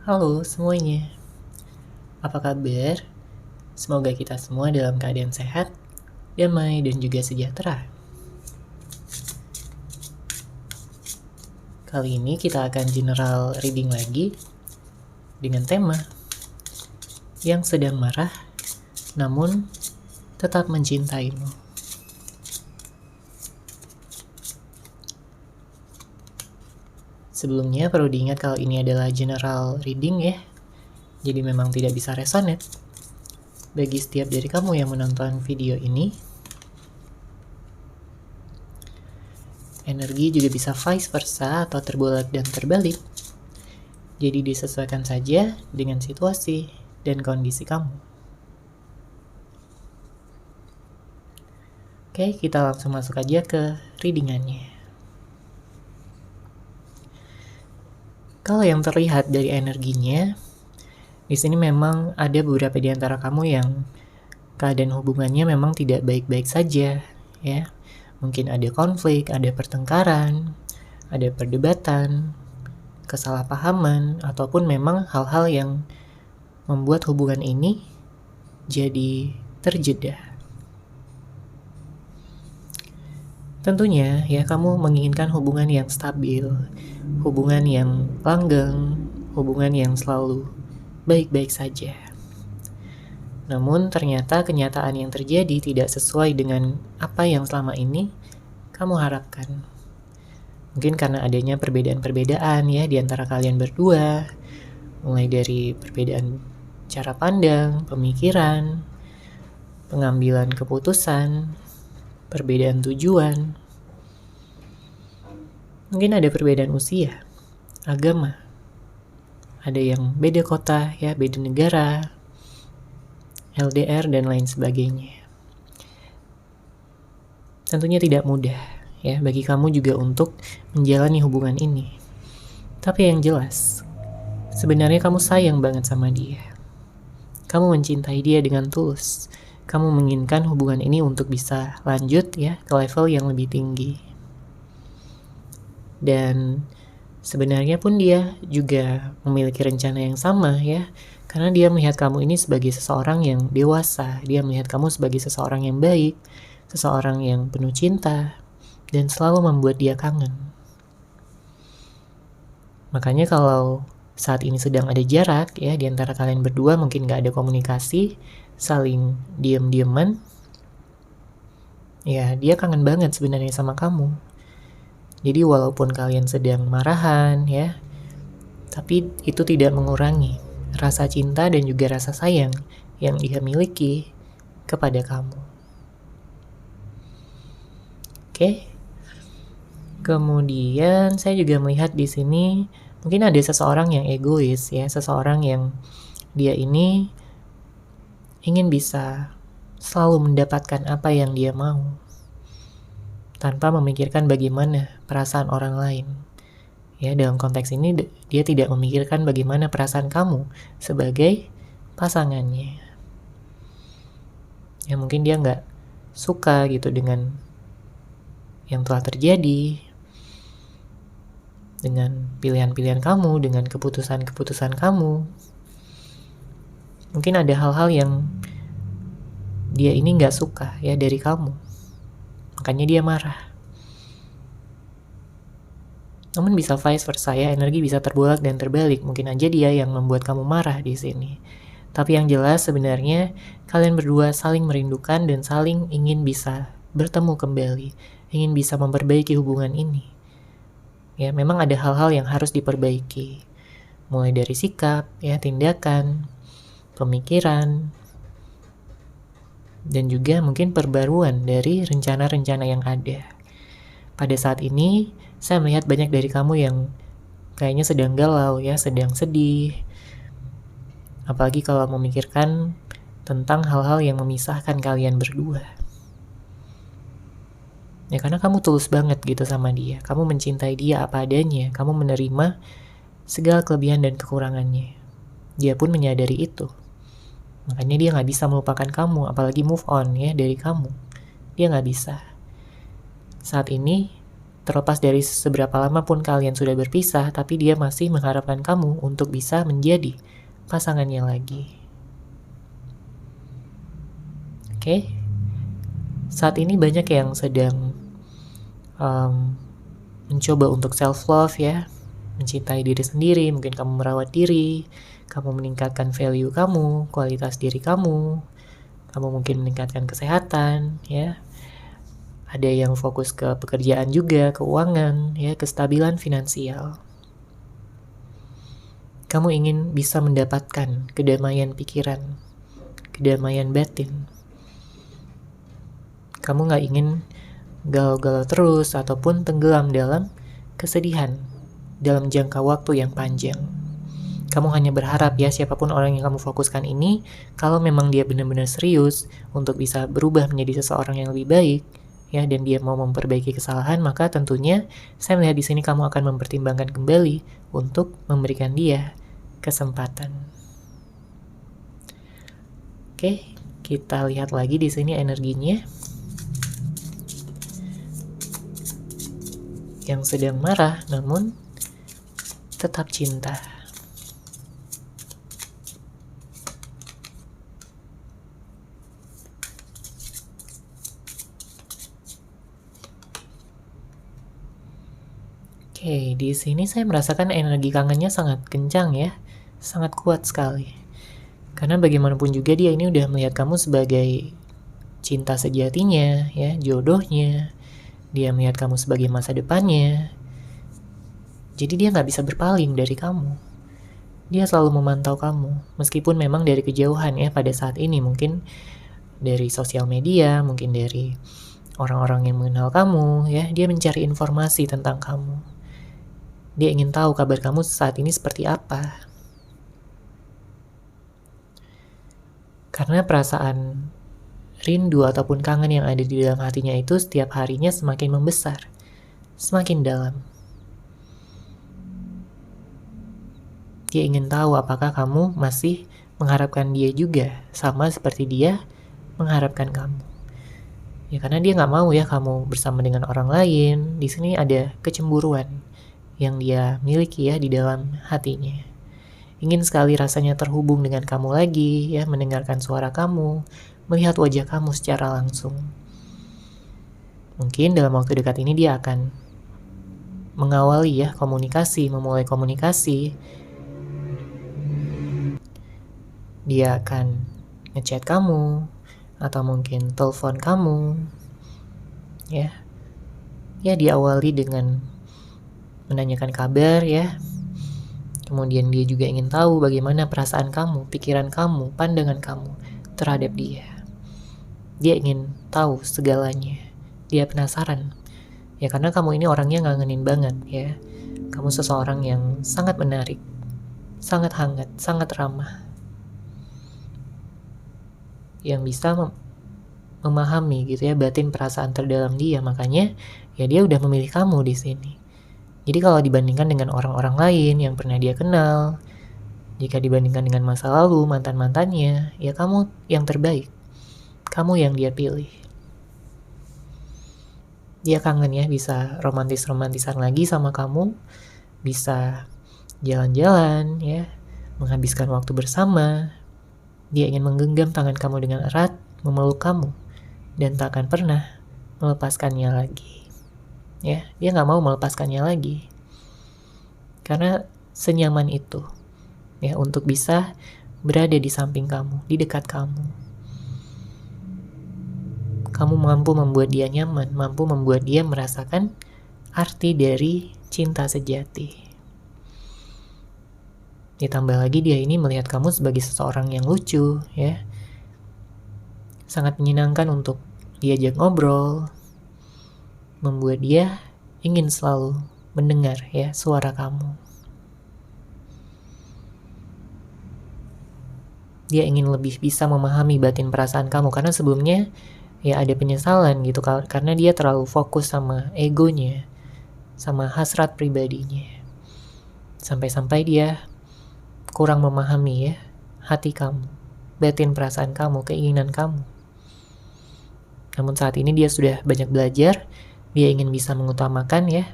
Halo semuanya, apa kabar? Semoga kita semua dalam keadaan sehat, damai, dan juga sejahtera. Kali ini kita akan general reading lagi dengan tema yang sedang marah namun tetap mencintaimu. Sebelumnya perlu diingat kalau ini adalah general reading ya, jadi memang tidak bisa resonate bagi setiap dari kamu yang menonton video ini. Energi juga bisa vice versa atau terbolak dan terbalik. Jadi disesuaikan saja dengan situasi dan kondisi kamu. Oke, kita langsung masuk aja ke readingannya. Kalau yang terlihat dari energinya, di sini memang ada beberapa di antara kamu yang keadaan hubungannya memang tidak baik-baik saja, ya. Mungkin ada konflik, ada pertengkaran, ada perdebatan, kesalahpahaman, ataupun memang hal-hal yang membuat hubungan ini jadi terjeda. Tentunya ya kamu menginginkan hubungan yang stabil, hubungan yang langgeng, hubungan yang selalu baik-baik saja. Namun ternyata kenyataan yang terjadi tidak sesuai dengan apa yang selama ini kamu harapkan. Mungkin karena adanya perbedaan-perbedaan ya di antara kalian berdua, mulai dari perbedaan cara pandang, pemikiran, pengambilan keputusan, perbedaan tujuan. Mungkin ada perbedaan usia, agama, ada yang beda kota ya, beda negara, LDR dan lain sebagainya. Tentunya tidak mudah ya bagi kamu juga untuk menjalani hubungan ini. Tapi yang jelas, sebenarnya kamu sayang banget sama dia. Kamu mencintai dia dengan tulus. Kamu menginginkan hubungan ini untuk bisa lanjut ya ke level yang lebih tinggi. Dan sebenarnya pun dia juga memiliki rencana yang sama ya. Karena dia melihat kamu ini sebagai seseorang yang dewasa. Dia melihat kamu sebagai seseorang yang baik, seseorang yang penuh cinta, dan selalu membuat dia kangen. Makanya kalau saat ini sedang ada jarak ya di antara kalian berdua, mungkin gak ada komunikasi, saling diem-dieman, ya dia kangen banget sebenarnya sama kamu. Jadi walaupun kalian sedang marahan ya, tapi itu tidak mengurangi rasa cinta dan juga rasa sayang yang dia miliki kepada kamu. Oke. Kemudian saya juga melihat di sini mungkin ada seseorang yang egois ya, seseorang yang dia ini ingin bisa selalu mendapatkan apa yang dia mau tanpa memikirkan bagaimana perasaan orang lain. Ya, dalam konteks ini dia tidak memikirkan bagaimana perasaan kamu sebagai pasangannya. Ya, mungkin dia nggak suka gitu dengan yang telah terjadi, dengan pilihan-pilihan kamu, dengan keputusan-keputusan kamu. Mungkin ada hal-hal yang dia ini nggak suka ya dari kamu. Makanya dia marah. Namun bisa vice versa ya, energi bisa terbolak dan terbalik. Mungkin aja dia yang membuat kamu marah di sini. Tapi yang jelas sebenarnya kalian berdua saling merindukan dan saling ingin bisa bertemu kembali, ingin bisa memperbaiki hubungan ini. Ya, memang ada hal-hal yang harus diperbaiki. Mulai dari sikap, ya, tindakan, pemikiran, dan juga mungkin perbaruan dari rencana-rencana yang ada. Pada saat ini, saya melihat banyak dari kamu yang kayaknya sedang galau ya, sedang sedih. Apalagi kalau memikirkan tentang hal-hal yang memisahkan kalian berdua. Ya karena kamu tulus banget gitu sama dia. Kamu mencintai dia apa adanya. Kamu menerima segala kelebihan dan kekurangannya. Dia pun menyadari itu. Makanya dia gak bisa melupakan kamu, apalagi move on ya dari kamu. Dia gak bisa. Saat ini, Terlepas dari seberapa lama pun kalian sudah berpisah, tapi dia masih mengharapkan kamu untuk bisa menjadi pasangannya lagi. Oke? Saat ini banyak yang sedang mencoba untuk self-love ya, mencintai diri sendiri. Mungkin kamu merawat diri, kamu meningkatkan value kamu, kualitas diri kamu mungkin meningkatkan kesehatan ya. Ada yang fokus ke pekerjaan juga, keuangan ya, kestabilan finansial. Kamu ingin bisa mendapatkan kedamaian pikiran, kedamaian batin. Kamu gak ingin galau-galau terus ataupun tenggelam dalam kesedihan dalam jangka waktu yang panjang. Kamu hanya berharap ya, siapapun orang yang kamu fokuskan ini, kalau memang dia benar-benar serius untuk bisa berubah menjadi seseorang yang lebih baik ya, dan dia mau memperbaiki kesalahan, maka tentunya saya melihat di sini kamu akan mempertimbangkan kembali untuk memberikan dia kesempatan. Oke, kita lihat lagi di sini energinya. Yang sedang marah namun tetap cinta. Oke, di sini saya merasakan energi kangennya sangat kencang ya, sangat kuat sekali. Karena bagaimanapun juga dia ini udah melihat kamu sebagai cinta sejatinya, ya, jodohnya. Dia melihat kamu sebagai masa depannya. Jadi dia nggak bisa berpaling dari kamu. Dia selalu memantau kamu, meskipun memang dari kejauhan ya pada saat ini, mungkin dari sosial media, mungkin dari orang-orang yang mengenal kamu, ya, dia mencari informasi tentang kamu. Dia ingin tahu kabar kamu saat ini seperti apa. Karena perasaan rindu ataupun kangen yang ada di dalam hatinya itu setiap harinya semakin membesar, semakin dalam. Dia ingin tahu apakah kamu masih mengharapkan dia juga, sama seperti dia mengharapkan kamu. Ya karena dia nggak mau ya kamu bersama dengan orang lain. Di sini ada kecemburuan yang dia miliki ya di dalam hatinya. Ingin sekali rasanya terhubung dengan kamu lagi, ya, mendengarkan suara kamu, melihat wajah kamu secara langsung. Mungkin dalam waktu dekat ini dia akan mengawali ya komunikasi, memulai komunikasi. Dia akan ngechat kamu, atau mungkin telepon kamu, ya. Ya diawali dengan menanyakan kabar ya. Kemudian dia juga ingin tahu bagaimana perasaan kamu, pikiran kamu, pandangan kamu terhadap dia. Dia ingin tahu segalanya. Dia penasaran. Ya karena kamu ini orangnya ngangenin banget ya. Kamu seseorang yang sangat menarik, sangat hangat, sangat ramah. Yang bisa memahami gitu ya batin perasaan terdalam dia. Makanya ya dia udah memilih kamu di sini. Jadi kalau dibandingkan dengan orang-orang lain yang pernah dia kenal, jika dibandingkan dengan masa lalu, mantan-mantannya, ya kamu yang terbaik. Kamu yang dia pilih. Dia kangen ya bisa romantis-romantisan lagi sama kamu, bisa jalan-jalan ya, menghabiskan waktu bersama. Dia ingin menggenggam tangan kamu dengan erat, memeluk kamu, dan tak akan pernah melepaskannya lagi. Ya, dia nggak mau melepaskannya lagi. Karena senyaman itu ya untuk bisa berada di samping kamu, di dekat kamu. Kamu mampu membuat dia nyaman, mampu membuat dia merasakan arti dari cinta sejati. Ditambah lagi dia ini melihat kamu sebagai seseorang yang lucu ya. Sangat menyenangkan untuk diajak ngobrol, membuat dia ingin selalu mendengar ya suara kamu. Dia ingin lebih bisa memahami batin perasaan kamu karena sebelumnya ya ada penyesalan gitu karena dia terlalu fokus sama egonya, sama hasrat pribadinya. Sampai-sampai dia kurang memahami ya hati kamu, batin perasaan kamu, keinginan kamu. Namun saat ini dia sudah banyak belajar Dia ingin bisa mengutamakan ya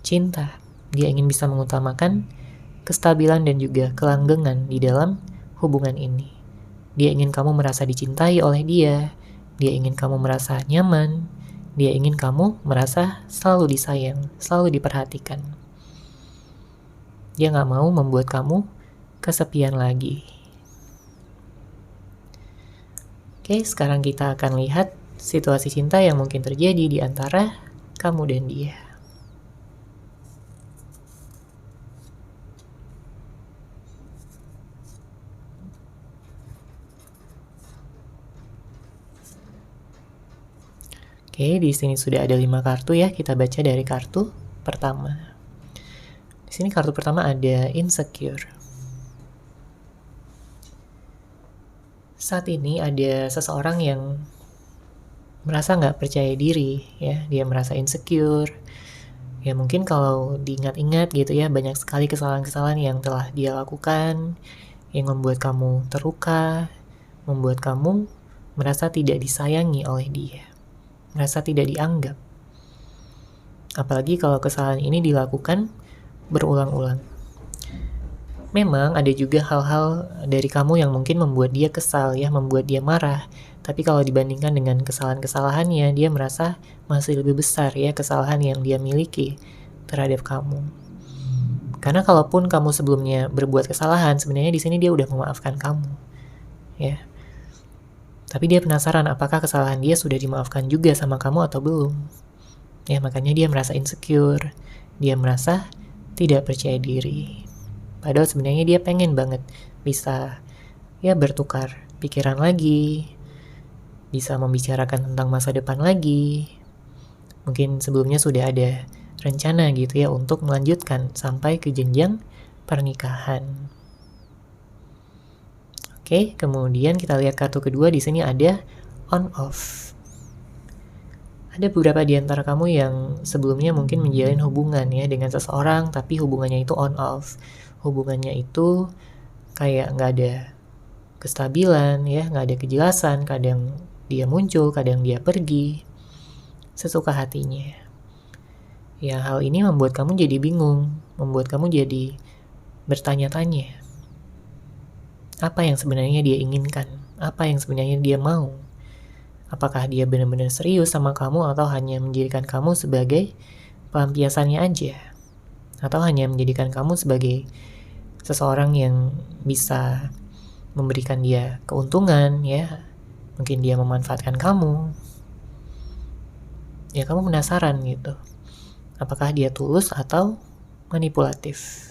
cinta. Dia ingin bisa mengutamakan kestabilan dan juga kelanggengan di dalam hubungan ini. Dia ingin kamu merasa dicintai oleh dia. Dia ingin kamu merasa nyaman. Dia ingin kamu merasa selalu disayang, selalu diperhatikan. Dia gak mau membuat kamu kesepian lagi. Oke, sekarang kita akan lihat situasi cinta yang mungkin terjadi di antara kamu dan dia. Oke, di sini sudah ada 5 kartu ya. Kita baca dari kartu pertama. Di sini kartu pertama ada insecure. Saat ini ada seseorang yang merasa nggak percaya diri ya. Dia merasa insecure. Ya mungkin kalau diingat-ingat gitu ya, banyak sekali kesalahan-kesalahan yang telah dia lakukan yang membuat kamu terluka, membuat kamu merasa tidak disayangi oleh dia, merasa tidak dianggap. Apalagi kalau kesalahan ini dilakukan berulang-ulang. Memang ada juga hal-hal dari kamu yang mungkin membuat dia kesal ya, membuat dia marah. Tapi kalau dibandingkan dengan kesalahan-kesalahannya, dia merasa masih lebih besar ya kesalahan yang dia miliki terhadap kamu. Karena kalaupun kamu sebelumnya berbuat kesalahan, sebenarnya di sini dia udah memaafkan kamu. Ya. Tapi dia penasaran apakah kesalahan dia sudah dimaafkan juga sama kamu atau belum. Ya, makanya dia merasa insecure. Dia merasa tidak percaya diri. Padahal sebenarnya dia pengen banget bisa ya bertukar pikiran lagi, bisa membicarakan tentang masa depan lagi. Mungkin sebelumnya sudah ada rencana gitu ya untuk melanjutkan sampai ke jenjang pernikahan. Oke, kemudian kita lihat kartu kedua. Di sini ada on off. Ada beberapa di antara kamu yang sebelumnya mungkin menjalin hubungan ya dengan seseorang, tapi hubungannya itu on off. Hubungannya itu kayak nggak ada kestabilan ya, nggak ada kejelasan. Kadang dia muncul, kadang dia pergi sesuka hatinya. Ya, hal ini membuat kamu jadi bingung, membuat kamu jadi bertanya-tanya. Apa yang sebenarnya dia inginkan? Apa yang sebenarnya dia mau? Apakah dia benar-benar serius sama kamu atau hanya menjadikan kamu sebagai pelampiasannya aja? Atau hanya menjadikan kamu sebagai seseorang yang bisa memberikan dia keuntungan ya? Mungkin dia memanfaatkan kamu. Ya, kamu penasaran gitu. Apakah dia tulus atau manipulatif?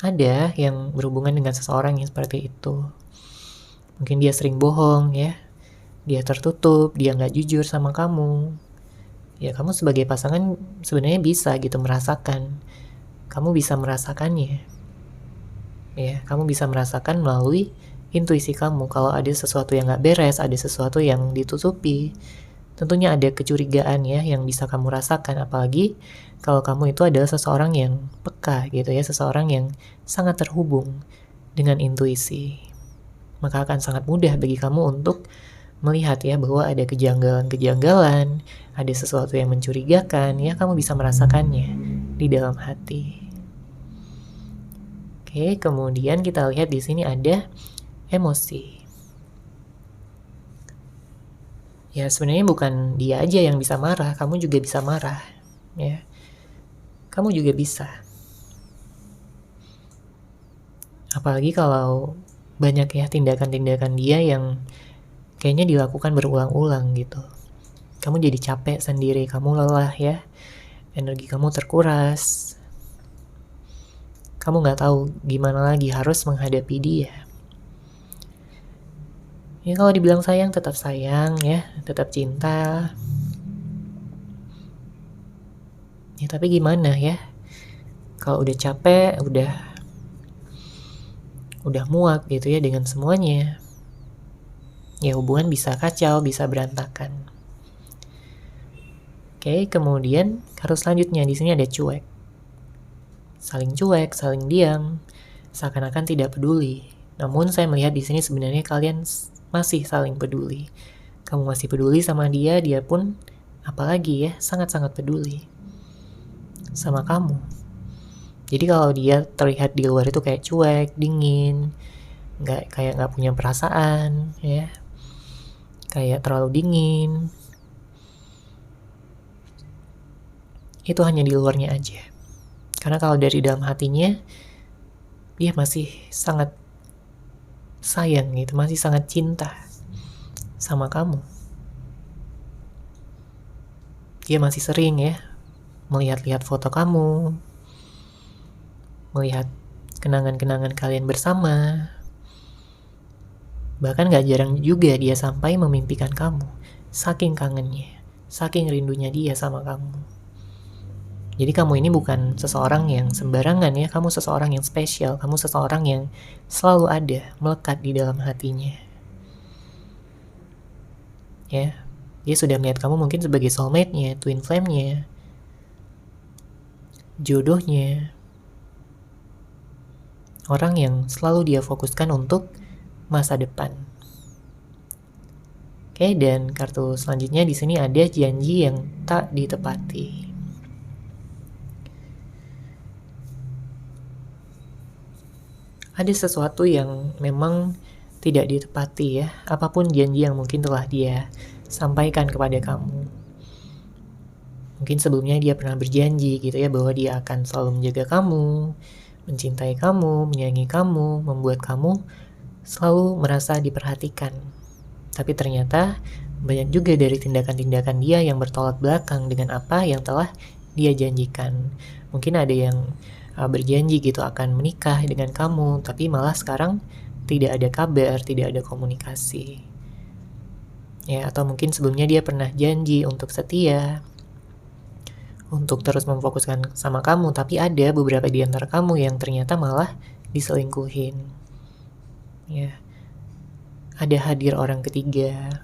Ada yang berhubungan dengan seseorang yang seperti itu. Mungkin dia sering bohong ya. Dia tertutup, dia nggak jujur sama kamu. Ya, kamu sebagai pasangan sebenarnya bisa gitu merasakan. Kamu bisa merasakannya. Ya, kamu bisa merasakan melalui intuisi kamu. Kalau ada sesuatu yang nggak beres, ada sesuatu yang ditutupi, tentunya ada kecurigaan ya yang bisa kamu rasakan. Apalagi kalau kamu itu adalah seseorang yang peka gitu ya, seseorang yang sangat terhubung dengan intuisi. Maka akan sangat mudah bagi kamu untuk melihat ya bahwa ada kejanggalan-kejanggalan, ada sesuatu yang mencurigakan, ya kamu bisa merasakannya di dalam hati. Oke, kemudian kita lihat di sini ada emosi. Ya, sebenarnya bukan dia aja yang bisa marah, kamu juga bisa marah, ya. Kamu juga bisa. Apalagi kalau banyak ya tindakan-tindakan dia yang kayaknya dilakukan berulang-ulang gitu. Kamu jadi capek sendiri, kamu lelah ya. Energi kamu terkuras. Kamu gak tahu gimana lagi harus menghadapi dia. Ya kalau dibilang sayang, tetap sayang ya, tetap cinta. Ya tapi gimana ya? Kalau udah capek, udah muak gitu ya dengan semuanya. Ya hubungan bisa kacau, bisa berantakan. Oke, kemudian harus selanjutnya di sini ada cuek. Saling cuek, saling diam, seakan-akan tidak peduli. Namun saya melihat di sini sebenarnya kalian masih saling peduli. kamu masih peduli sama dia, dia pun apalagi ya sangat-sangat peduli sama kamu. Jadi kalau dia terlihat di luar itu kayak cuek, dingin, kayak nggak punya perasaan, ya, kayak terlalu dingin, itu hanya di luarnya aja. Karena kalau dari dalam hatinya, dia masih sangat sayang gitu, masih sangat cinta sama kamu. Dia masih sering ya melihat-lihat foto kamu, melihat kenangan-kenangan kalian bersama. Bahkan gak jarang juga dia sampai memimpikan kamu, saking kangennya, saking rindunya dia sama kamu. Jadi kamu ini bukan seseorang yang sembarangan ya, kamu seseorang yang spesial, kamu seseorang yang selalu ada, melekat di dalam hatinya. Ya, dia sudah melihat kamu mungkin sebagai soulmate-nya, twin flame-nya, jodohnya, orang yang selalu dia fokuskan untuk masa depan. Oke, dan kartu selanjutnya di sini ada janji yang tak ditepati. Ada sesuatu yang memang tidak ditepati ya, apapun janji yang mungkin telah dia sampaikan kepada kamu. Mungkin sebelumnya dia pernah berjanji gitu ya, bahwa dia akan selalu menjaga kamu, mencintai kamu, menyayangi kamu, membuat kamu selalu merasa diperhatikan. Tapi ternyata banyak juga dari tindakan-tindakan dia yang bertolak belakang dengan apa yang telah dia janjikan. Mungkin ada yang berjanji gitu akan menikah dengan kamu, tapi malah sekarang tidak ada kabar, tidak ada komunikasi. Ya, atau mungkin sebelumnya dia pernah janji untuk setia, untuk terus memfokuskan sama kamu, tapi ada beberapa di antara kamu yang ternyata malah diselingkuhin. Ya, ada hadir orang ketiga.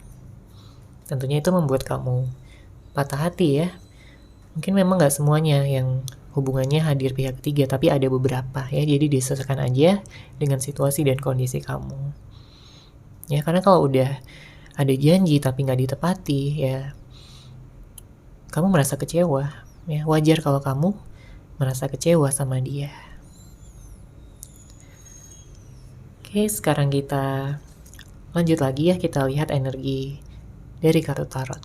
Tentunya itu membuat kamu patah hati ya. Mungkin memang gak semuanya yang hubungannya hadir pihak ketiga, tapi ada beberapa ya. Jadi disesuaikan aja dengan situasi dan kondisi kamu. Ya, karena kalau udah ada janji tapi gak ditepati ya, kamu merasa kecewa. Ya, wajar kalau kamu merasa kecewa sama dia. Oke, sekarang kita lanjut lagi ya, kita lihat energi dari kartu tarot.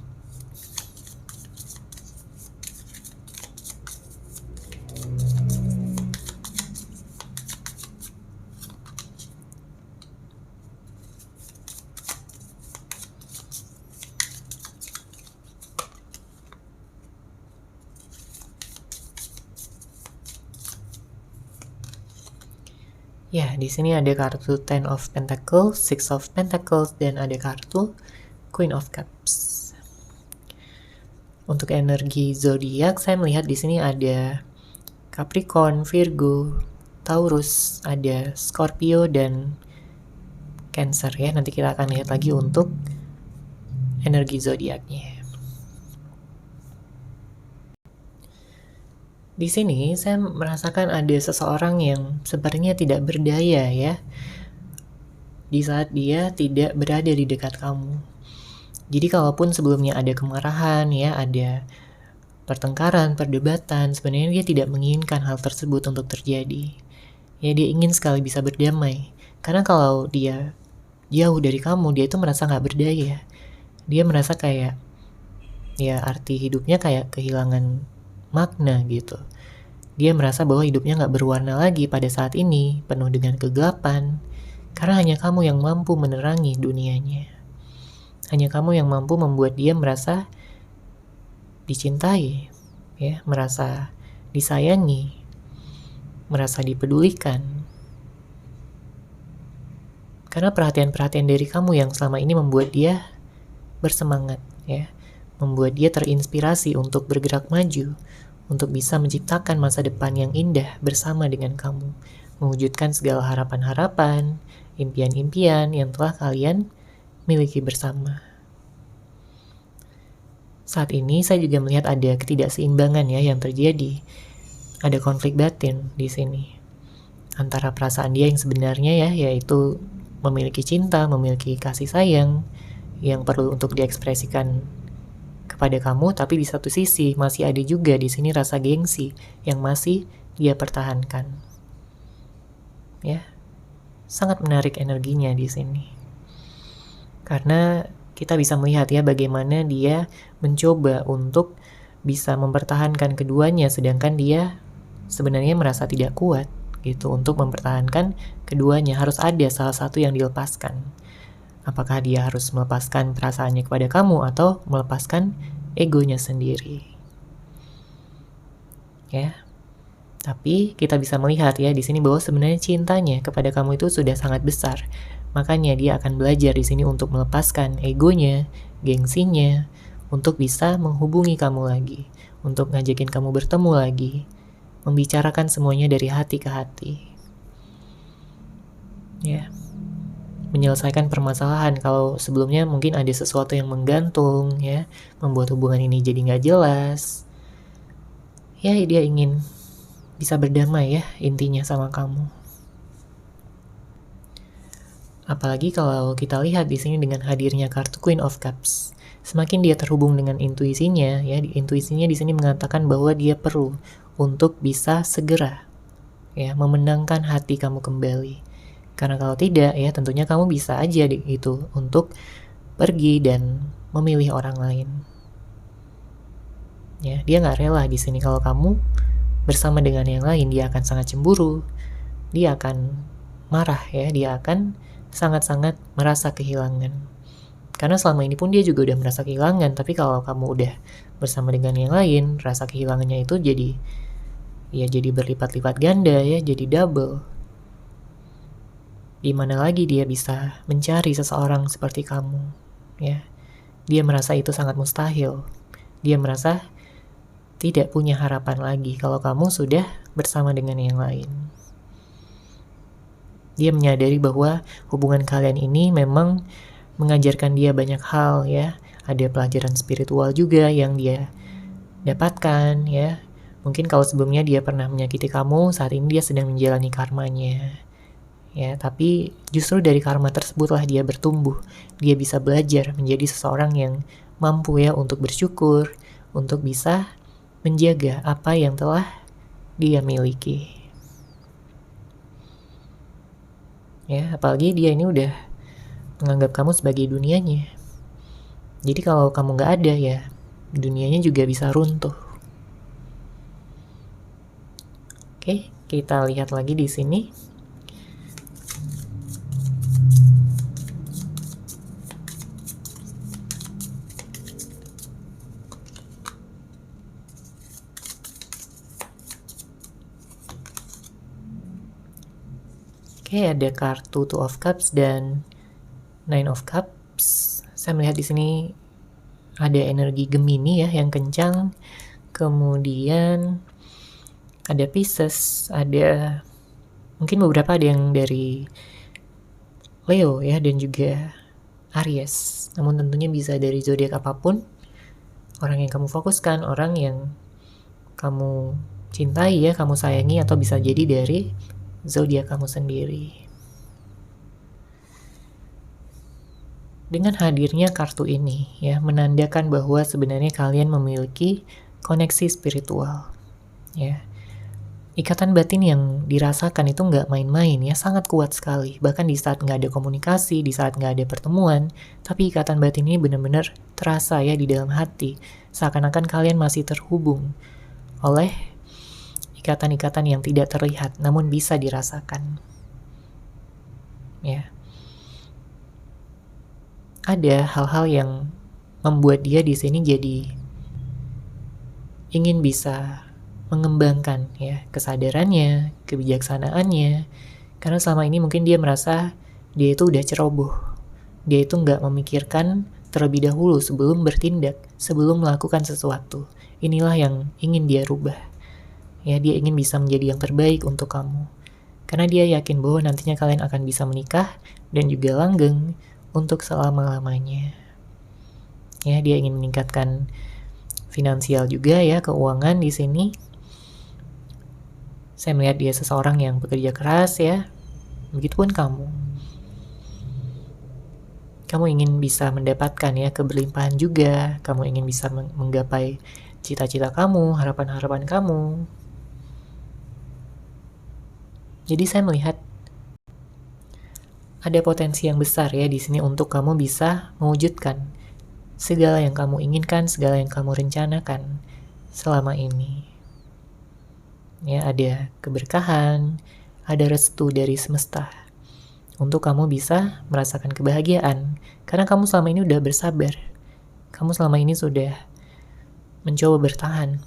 Ya, di sini ada kartu Ten of Pentacles, Six of Pentacles, dan ada kartu Queen of Cups. Untuk energi zodiak, saya melihat di sini ada Capricorn, Virgo, Taurus, ada Scorpio dan Cancer ya. Nanti kita akan lihat lagi untuk energi zodiaknya. Di sini saya merasakan ada seseorang yang sepertinya tidak berdaya ya, di saat dia tidak berada di dekat kamu. Jadi kalaupun sebelumnya ada kemarahan ya, ada pertengkaran, perdebatan, sebenarnya dia tidak menginginkan hal tersebut untuk terjadi. Ya, dia ingin sekali bisa berdamai. Karena kalau dia jauh dari kamu, dia itu merasa gak berdaya. Dia merasa kayak, ya arti hidupnya kayak kehilangan makna gitu. Dia merasa bahwa hidupnya gak berwarna lagi pada saat ini, penuh dengan kegelapan, karena hanya kamu yang mampu menerangi dunianya. Hanya kamu yang mampu membuat dia merasa dicintai, ya, merasa disayangi, merasa dipedulikan. Karena perhatian-perhatian dari kamu yang selama ini membuat dia bersemangat, ya, membuat dia terinspirasi untuk bergerak maju, untuk bisa menciptakan masa depan yang indah bersama dengan kamu, mewujudkan segala harapan-harapan, impian-impian yang telah kalian miliki bersama. Saat ini saya juga melihat ada ketidakseimbangan ya yang terjadi. Ada konflik batin di sini antara perasaan dia yang sebenarnya ya, yaitu memiliki cinta, memiliki kasih sayang, yang perlu untuk diekspresikan kepada kamu, tapi di satu sisi masih ada juga di sini rasa gengsi yang masih dia pertahankan. Ya, sangat menarik energinya di sini. Karena kita bisa melihat ya bagaimana dia mencoba untuk bisa mempertahankan keduanya, sedangkan dia sebenarnya merasa tidak kuat gitu untuk mempertahankan keduanya. Harus ada salah satu yang dilepaskan. Apakah dia harus melepaskan perasaannya kepada kamu atau melepaskan egonya sendiri? Ya. Tapi kita bisa melihat ya di sini bahwa sebenarnya cintanya kepada kamu itu sudah sangat besar. Makanya dia akan belajar di sini untuk melepaskan egonya, gengsinya, untuk bisa menghubungi kamu lagi, untuk ngajakin kamu bertemu lagi, membicarakan semuanya dari hati ke hati. Ya. Menyelesaikan permasalahan kalau sebelumnya mungkin ada sesuatu yang menggantung ya, membuat hubungan ini jadi nggak jelas. Ya, dia ingin bisa berdamai ya intinya sama kamu. Apalagi kalau kita lihat di sini dengan hadirnya kartu Queen of Cups, semakin dia terhubung dengan intuisinya ya, intuisinya di sini mengatakan bahwa dia perlu untuk bisa segera ya memenangkan hati kamu kembali. Karena kalau tidak ya tentunya kamu bisa aja itu untuk pergi dan memilih orang lain. Ya, dia nggak rela di sini kalau kamu bersama dengan yang lain. Dia akan sangat cemburu, dia akan marah ya, dia akan sangat-sangat merasa kehilangan. Karena selama ini pun dia juga udah merasa kehilangan, tapi kalau kamu udah bersama dengan yang lain, rasa kehilangannya itu jadi berlipat-lipat ganda ya, jadi double. Di mana lagi dia bisa mencari seseorang seperti kamu, ya. Dia merasa itu sangat mustahil. Dia merasa tidak punya harapan lagi kalau kamu sudah bersama dengan yang lain. Dia menyadari bahwa hubungan kalian ini memang mengajarkan dia banyak hal ya. Ada pelajaran spiritual juga yang dia dapatkan ya. Mungkin kalau sebelumnya dia pernah menyakiti kamu, saat ini dia sedang menjalani karmanya. Ya, tapi justru dari karma tersebutlah dia bertumbuh. Dia bisa belajar menjadi seseorang yang mampu ya untuk bersyukur, untuk bisa menjaga apa yang telah dia miliki. Ya, apalagi dia ini udah menganggap kamu sebagai dunianya. Jadi kalau kamu nggak ada ya, dunianya juga bisa runtuh. Oke, kita lihat lagi di sini. Oke, ada kartu Two of Cups dan Nine of Cups. Saya melihat di sini ada energi Gemini ya yang kencang. Kemudian ada Pisces, ada mungkin beberapa ada yang dari Leo ya dan juga Aries. Namun tentunya bisa dari zodiak apapun. Orang yang kamu fokuskan, orang yang kamu cintai ya, kamu sayangi, atau bisa jadi dari zodiak kamu sendiri. Dengan hadirnya kartu ini ya menandakan bahwa sebenarnya kalian memiliki koneksi spiritual ya. Ikatan batin yang dirasakan itu nggak main-main ya, sangat kuat sekali. Bahkan di saat nggak ada komunikasi, di saat nggak ada pertemuan, tapi ikatan batin ini benar-benar terasa ya di dalam hati. Seakan-akan kalian masih terhubung oleh ikatan-ikatan yang tidak terlihat namun bisa dirasakan. Ya. Ada hal-hal yang membuat dia di sini jadi ingin bisa mengembangkan ya kesadarannya, kebijaksanaannya. Karena selama ini mungkin dia merasa dia itu udah ceroboh. Dia itu nggak memikirkan terlebih dahulu sebelum bertindak, sebelum melakukan sesuatu. Inilah yang ingin dia rubah. Ya, dia ingin bisa menjadi yang terbaik untuk kamu. Karena dia yakin bahwa nantinya kalian akan bisa menikah dan juga langgeng untuk selama-lamanya. Ya, dia ingin meningkatkan finansial juga ya, keuangan di sini. Saya melihat dia seseorang yang bekerja keras ya. Begitupun kamu. Kamu ingin bisa mendapatkan ya keberlimpahan juga, kamu ingin bisa menggapai cita-cita kamu, harapan-harapan kamu. Jadi saya melihat ada potensi yang besar ya di sini untuk kamu bisa mewujudkan segala yang kamu inginkan, segala yang kamu rencanakan selama ini. Ya, ada keberkahan, ada restu dari semesta untuk kamu bisa merasakan kebahagiaan. Karena kamu selama ini udah bersabar. Kamu selama ini sudah mencoba bertahan.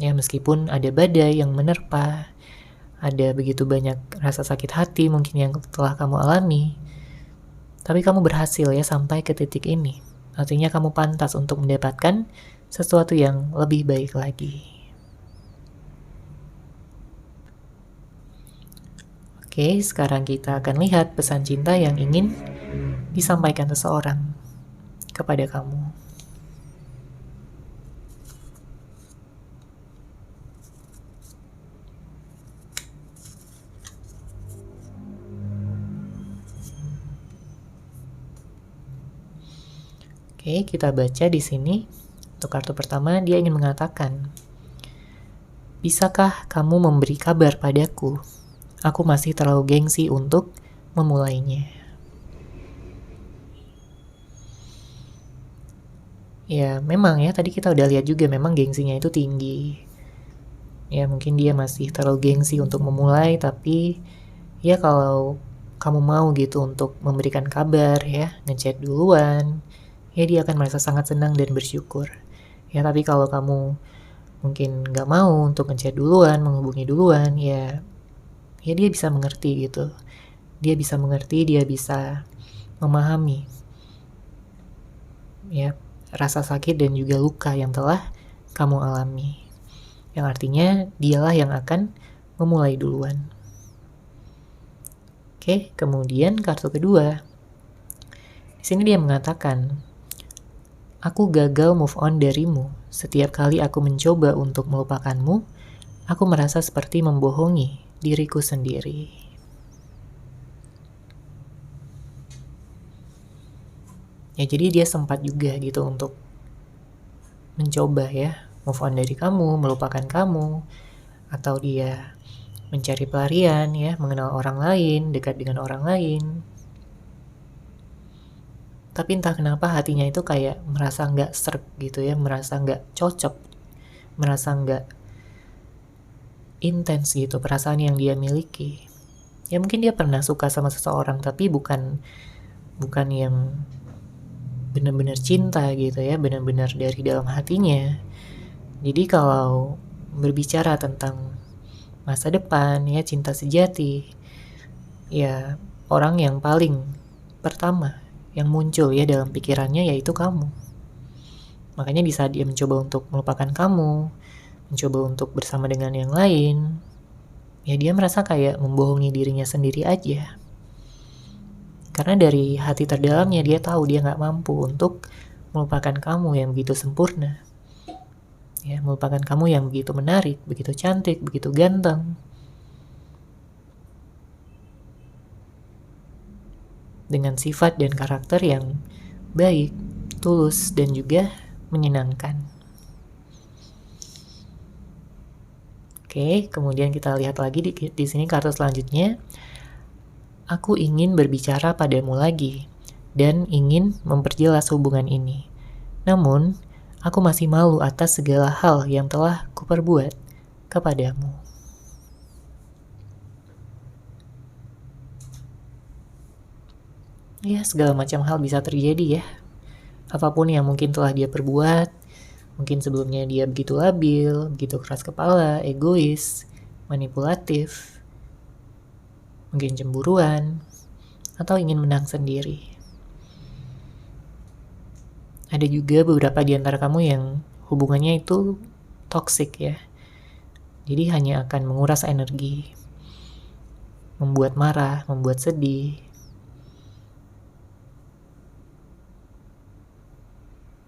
Ya, meskipun ada badai yang menerpa, ada begitu banyak rasa sakit hati mungkin yang telah kamu alami. Tapi kamu berhasil ya sampai ke titik ini. Artinya kamu pantas untuk mendapatkan sesuatu yang lebih baik lagi. Oke, sekarang kita akan lihat pesan cinta yang ingin disampaikan seseorang kepada kamu. Oke, kita baca di sini. Untuk kartu pertama, dia ingin mengatakan, "Bisakah kamu memberi kabar padaku? Aku masih terlalu gengsi untuk memulainya." Ya, memang ya, tadi kita udah lihat juga memang gengsinya itu tinggi. Ya, mungkin dia masih terlalu gengsi untuk memulai, tapi ya kalau kamu mau gitu untuk memberikan kabar ya, ngechat duluan, ya dia akan merasa sangat senang dan bersyukur. Ya, tapi kalau kamu mungkin nggak mau untuk ngechat duluan, menghubungi duluan, ya dia bisa mengerti gitu. Dia bisa mengerti, dia bisa memahami ya rasa sakit dan juga luka yang telah kamu alami. Yang artinya dialah yang akan memulai duluan. Oke, kemudian kartu kedua. Di sini dia mengatakan, "Aku gagal move on darimu. Setiap kali aku mencoba untuk melupakanmu, aku merasa seperti membohongi diriku sendiri." Ya, jadi dia sempat juga gitu untuk mencoba ya move on dari kamu, melupakan kamu, atau dia mencari pelarian ya, mengenal orang lain, dekat dengan orang lain. Tapi entah kenapa hatinya itu kayak merasa nggak serg gitu ya, merasa nggak cocok, merasa nggak intens gitu perasaan yang dia miliki. Ya mungkin dia pernah suka sama seseorang, tapi bukan yang benar-benar cinta gitu ya, benar-benar dari dalam hatinya. Jadi kalau berbicara tentang masa depan ya, cinta sejati, ya orang yang paling pertama yang muncul ya dalam pikirannya yaitu kamu. Makanya di saat dia mencoba untuk melupakan kamu, mencoba untuk bersama dengan yang lain, ya dia merasa kayak membohongi dirinya sendiri aja. Karena dari hati terdalamnya dia tahu dia gak mampu untuk melupakan kamu yang begitu sempurna. Ya, melupakan kamu yang begitu menarik, begitu cantik, begitu ganteng. Dengan sifat dan karakter yang baik, tulus, dan juga menyenangkan. Oke, kemudian kita lihat lagi di sini kartu selanjutnya. "Aku ingin berbicara padamu lagi dan ingin memperjelas hubungan ini. Namun, aku masih malu atas segala hal yang telah kuperbuat kepadamu." Ya, segala macam hal bisa terjadi ya. Apapun yang mungkin telah dia perbuat, mungkin sebelumnya dia begitu labil, begitu keras kepala, egois, manipulatif, mungkin cemburuan, atau ingin menang sendiri. Ada juga beberapa di antara kamu yang hubungannya itu toksik ya. Jadi hanya akan menguras energi, membuat marah, membuat sedih.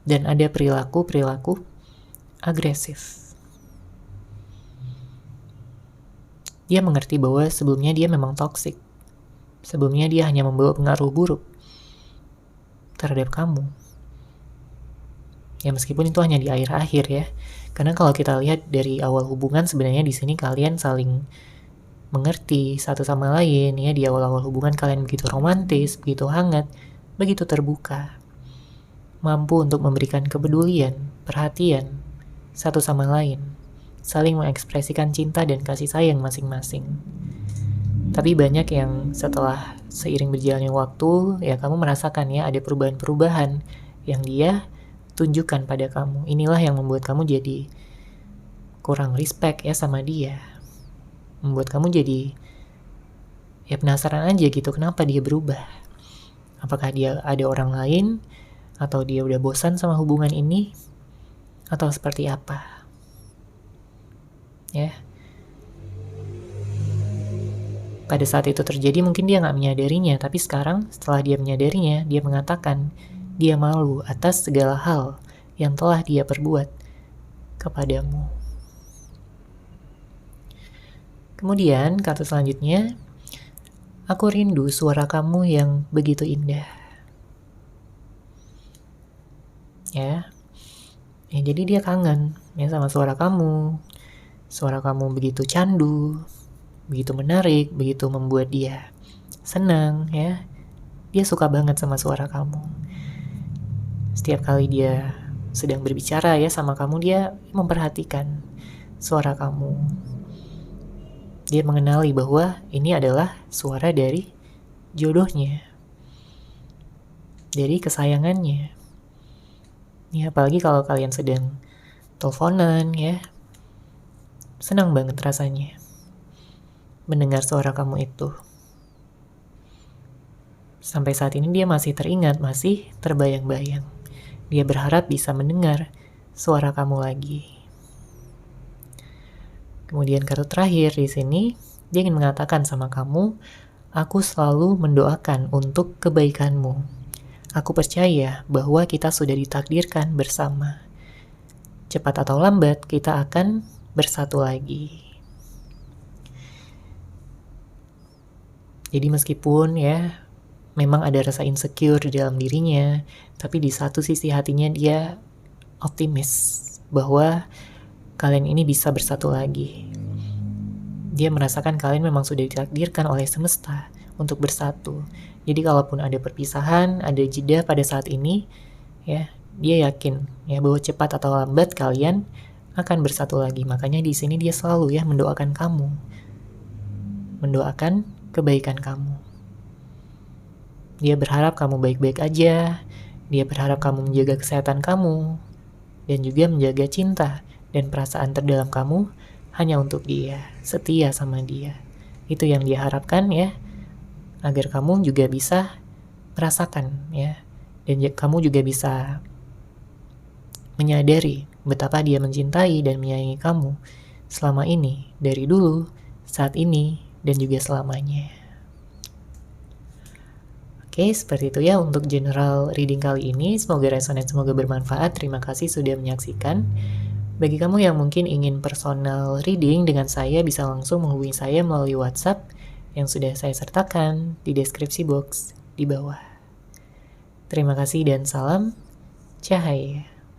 Dan ada perilaku agresif. Dia mengerti bahwa sebelumnya dia memang toksik. Sebelumnya dia hanya membawa pengaruh buruk. terhadap kamu. Ya meskipun itu hanya di akhir-akhir ya. Karena kalau kita lihat dari awal hubungan sebenarnya di sini kalian saling mengerti satu sama lain ya. Di awal-awal hubungan kalian begitu romantis, begitu hangat, begitu terbuka. Mampu untuk memberikan kepedulian, perhatian satu sama lain. Saling mengekspresikan cinta dan kasih sayang masing-masing. Tapi banyak yang setelah seiring berjalannya waktu, ya kamu merasakan ya ada perubahan-perubahan yang dia tunjukkan pada kamu. Inilah yang membuat kamu jadi kurang respect ya sama dia. Membuat kamu jadi ya penasaran aja gitu, kenapa dia berubah. Apakah dia ada orang lain, atau dia udah bosan sama hubungan ini, atau seperti apa. Ya. Pada saat itu terjadi mungkin dia gak menyadarinya, tapi sekarang setelah dia menyadarinya, dia mengatakan dia malu atas segala hal yang telah dia perbuat kepadamu. Kemudian kata selanjutnya, aku rindu suara kamu yang begitu indah. Ya, jadi dia kangen ya sama suara kamu. Suara kamu begitu candu, begitu menarik, begitu membuat dia senang ya. Dia suka banget sama suara kamu. Setiap kali dia sedang berbicara ya sama kamu, dia memperhatikan suara kamu. Dia mengenali bahwa ini adalah suara dari jodohnya, dari kesayangannya. Ya, apalagi kalau kalian sedang teleponan ya, senang banget rasanya mendengar suara kamu itu. Sampai saat ini dia masih teringat, masih terbayang-bayang. Dia berharap bisa mendengar suara kamu lagi. Kemudian kata terakhir di sini, dia ingin mengatakan sama kamu, aku selalu mendoakan untuk kebaikanmu. Aku percaya bahwa kita sudah ditakdirkan bersama. Cepat atau lambat, kita akan bersatu lagi. Jadi meskipun ya, memang ada rasa insecure di dalam dirinya, tapi di satu sisi hatinya dia optimis bahwa kalian ini bisa bersatu lagi. Dia merasakan kalian memang sudah ditakdirkan oleh semesta untuk bersatu. Jadi kalaupun ada perpisahan, ada jeda pada saat ini, ya dia yakin ya bahwa cepat atau lambat kalian akan bersatu lagi. Makanya di sini dia selalu ya mendoakan kamu, mendoakan kebaikan kamu. Dia berharap kamu baik-baik aja, dia berharap kamu menjaga kesehatan kamu, dan juga menjaga cinta dan perasaan terdalam kamu hanya untuk dia, setia sama dia. Itu yang dia harapkan ya, agar kamu juga bisa merasakan ya, dan kamu juga bisa menyadari betapa dia mencintai dan menyayangi kamu selama ini, dari dulu, saat ini, dan juga selamanya. Oke, seperti itu ya untuk general reading kali ini. Semoga resonate, semoga bermanfaat. Terima kasih sudah menyaksikan. Bagi kamu yang mungkin ingin personal reading dengan saya, bisa langsung menghubungi saya melalui WhatsApp yang sudah saya sertakan di deskripsi box di bawah. Terima kasih dan salam cahaya.